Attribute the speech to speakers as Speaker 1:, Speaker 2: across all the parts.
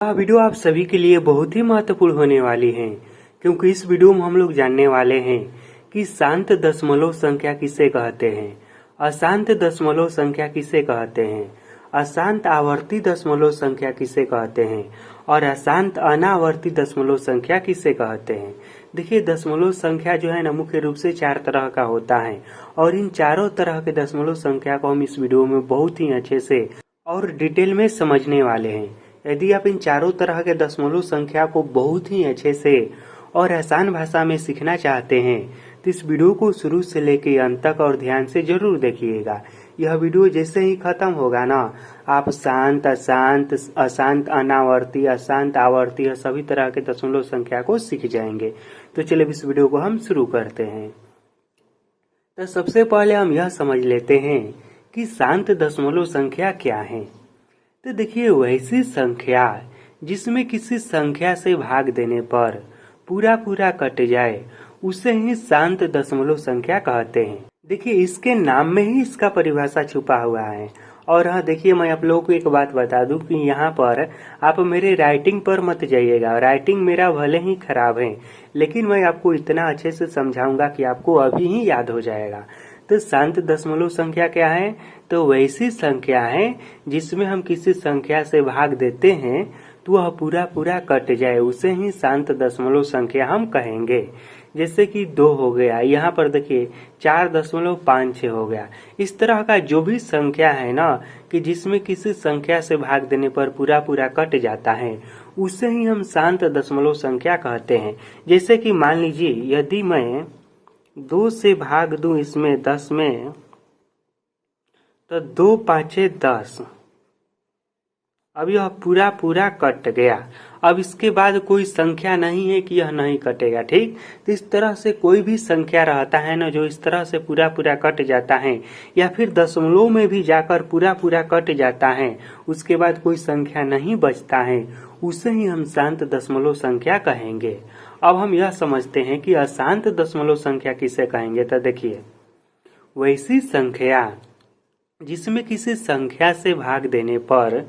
Speaker 1: यह वीडियो आप सभी के लिए बहुत ही महत्वपूर्ण होने वाली है, क्योंकि इस वीडियो में हम लोग जानने वाले हैं कि शांत दशमलव संख्या किसे कहते हैं, अशांत दशमलव संख्या किसे कहते हैं, अशांत आवर्ती दशमलव संख्या किसे कहते हैं और अशांत अनावर्ती दशमलव संख्या किसे कहते हैं। देखिए, दशमलव संख्या जो है ना मुख्य रूप से 4 तरह का होता है और इन चारों तरह के दशमलव संख्या को हम इस वीडियो में बहुत ही अच्छे से और डिटेल में समझने वाले हैं। यदि आप इन चारों तरह के दशमलव संख्या को बहुत ही अच्छे से और आसान भाषा में सीखना चाहते हैं तो इस वीडियो को शुरू से लेकर अंत तक और ध्यान से जरूर देखिएगा। यह वीडियो जैसे ही खत्म होगा ना, आप शांत, अशांत, अशांत अनावर्ती, अशांत आवर्ती सभी तरह के दशमलव संख्या को सीख जाएंगे। तो चलिए इस वीडियो को हम शुरू करते हैं। तो सबसे पहले हम यह समझ लेते हैं कि शांत दशमलव संख्या क्या है। तो देखिए, वैसी संख्या जिसमें किसी संख्या से भाग देने पर पूरा पूरा कट जाए उसे ही शांत दशमलव संख्या कहते हैं। देखिए, इसके नाम में ही इसका परिभाषा छुपा हुआ है। और हाँ, देखिए, मैं आप लोगों को एक बात बता दूं कि यहाँ पर आप मेरे राइटिंग पर मत जाइएगा। राइटिंग मेरा भले ही खराब है, लेकिन मैं आपको इतना अच्छे से समझाऊंगा कि आपको अभी ही याद हो जाएगा। तो शांत दशमलव संख्या क्या है? तो वैसी संख्या है जिसमें हम किसी संख्या से भाग देते हैं तो वह पूरा पूरा कट जाए, उसे ही शांत दशमलव संख्या हम कहेंगे। जैसे कि 2 हो गया, यहाँ पर देखिए 4.56 हो गया। इस तरह का जो भी संख्या है ना कि जिसमें किसी संख्या से भाग देने पर पूरा पूरा कट जाता है उसे ही हम शांत दशमलव संख्या कहते हैं। जैसे कि मान लीजिए, यदि मैं 2 से भाग दूं इसमें 10 में, तो 2 पाँचे 10। अब यह पूरा पूरा कट गया। अब इसके बाद कोई संख्या नहीं है कि यह नहीं कटेगा, ठीक। तो इस तरह से कोई भी संख्या रहता है ना जो इस तरह से पूरा पूरा कट जाता है या फिर दशमलव में भी जाकर पूरा पूरा कट जाता है, उसके बाद कोई संख्या नहीं बचता है, उसे ही हम शांत दशमलव संख्या कहेंगे। अब हम यह समझते हैं कि अशांत दशमलव संख्या किसे कहेंगे। तो देखिए, वैसी संख्या जिसमें किसी संख्या से भाग देने पर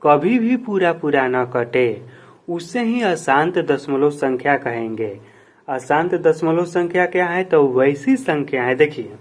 Speaker 1: कभी भी पूरा पूरा न कटे उसे ही अशांत दशमलव संख्या कहेंगे। अशांत दशमलव संख्या क्या है? तो वैसी संख्या है, देखिए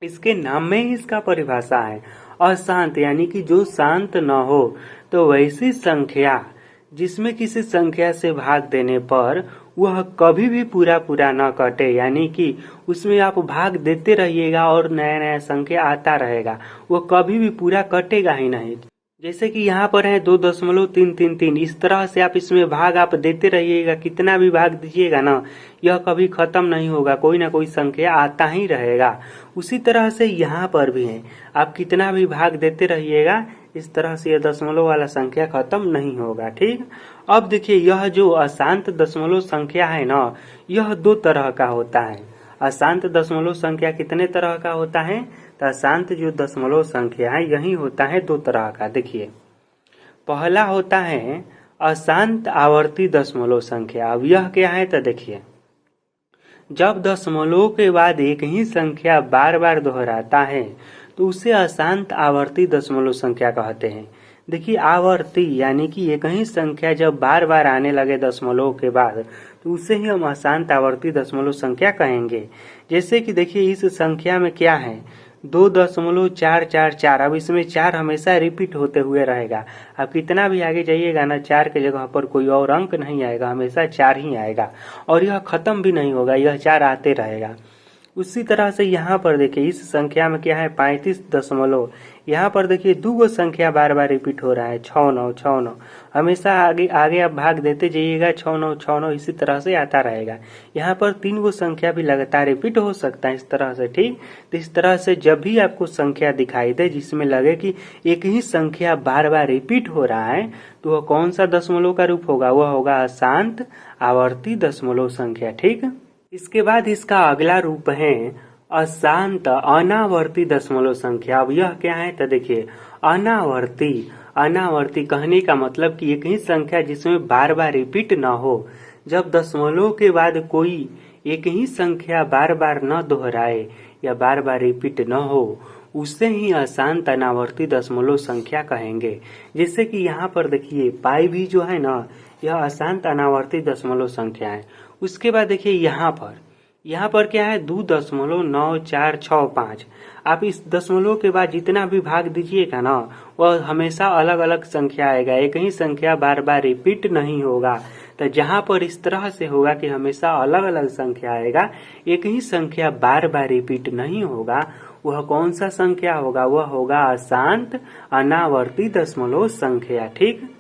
Speaker 1: इसके नाम में ही इसका परिभाषा है अशांत, यानी कि जो शांत न हो। तो वैसी संख्या जिसमें किसी संख्या से भाग देने पर वह कभी भी पूरा पूरा न कटे, यानी कि उसमें आप भाग देते रहिएगा और नया नया संख्या आता रहेगा, वह कभी भी पूरा कटेगा ही नहीं। जैसे कि यहाँ पर है 2.333, इस तरह से आप इसमें भाग आप देते रहिएगा, कितना भी भाग दीजिएगा ना यह कभी खत्म नहीं होगा, कोई ना कोई संख्या आता ही रहेगा। उसी तरह से यहाँ पर भी है, आप कितना भी भाग देते रहिएगा इस तरह से यह दशमलव वाला संख्या खत्म नहीं होगा, ठीक। अब देखिए, यह जो अशांत दशमलव संख्या है ना, यह 2 तरह का होता है। अशांत दशमलव संख्या कितने तरह का होता है? तो अशांत जो दशमलव संख्या है यही होता है 2 तरह का। देखिए, पहला होता है अशांत आवर्ती दशमलव संख्या। अब यह क्या है? तो देखिए, जब दशमलव के बाद एक ही संख्या बार बार दोहराता है तो उसे अशांत आवर्ती दशमलव संख्या कहते हैं। देखिए, आवर्ती यानी कि एक ही संख्या जब बार बार आने लगे दशमलव के बाद तो उसे ही हम अशांत आवर्ती दशमलव संख्या कहेंगे। जैसे कि देखिए, इस संख्या में क्या है? 2.444। अब इसमें 4 हमेशा रिपीट होते हुए रहेगा। अब कितना भी आगे जाइएगा ना, 4 के जगह पर कोई और अंक नहीं आएगा, हमेशा 4 ही आएगा और यह खत्म भी नहीं होगा, यह 4 आते रहेगा। उसी तरह से यहाँ पर देखिए, इस संख्या में क्या है? 35 यहाँ पर देखिए 2 संख्या बार बार रिपीट हो रहा है, 69। हमेशा आगे आगे आप भाग देते जाइएगा, 69 इसी तरह से आता रहेगा। यहाँ पर 3 संख्या भी लगातार रिपीट हो सकता है इस तरह से, ठीक। तो इस तरह से जब भी आपको संख्या दिखाई दे जिसमें लगे कि एक ही संख्या बार बार रिपीट हो रहा है तो वह कौन सा दशमलव का रूप होगा? वह होगा अशांत आवर्ती दशमलव संख्या, ठीक। इसके बाद इसका अगला रूप है अशांत अनावर्ती दशमलव संख्या। अब यह क्या है? तो देखिए, अनावर्ती कहने का मतलब कि एक ही संख्या जिसमें बार बार रिपीट न हो। जब दशमलव के बाद कोई एक ही संख्या बार बार न दोहराए या बार बार रिपीट न हो उससे ही अशांत अनावर्ती दशमलव संख्या कहेंगे। जैसे कि यहाँ पर देखिए पाई भी जो है ना, यह अशांत अनावर्ती दशमलव संख्या है। उसके बाद देखिए यहाँ पर क्या है 2.9465। आप इस दशमलव के बाद जितना भी भाग दीजिएगा ना, वह हमेशा अलग अलग संख्या आएगा, एक ही संख्या बार बार रिपीट नहीं होगा। तो जहाँ पर इस तरह से होगा कि हमेशा अलग अलग संख्या आएगा, एक ही संख्या बार बार रिपीट नहीं होगा, वह कौन सा संख्या होगा? वह होगा अशांत अनावर्ती दशमलव संख्या। ठीक।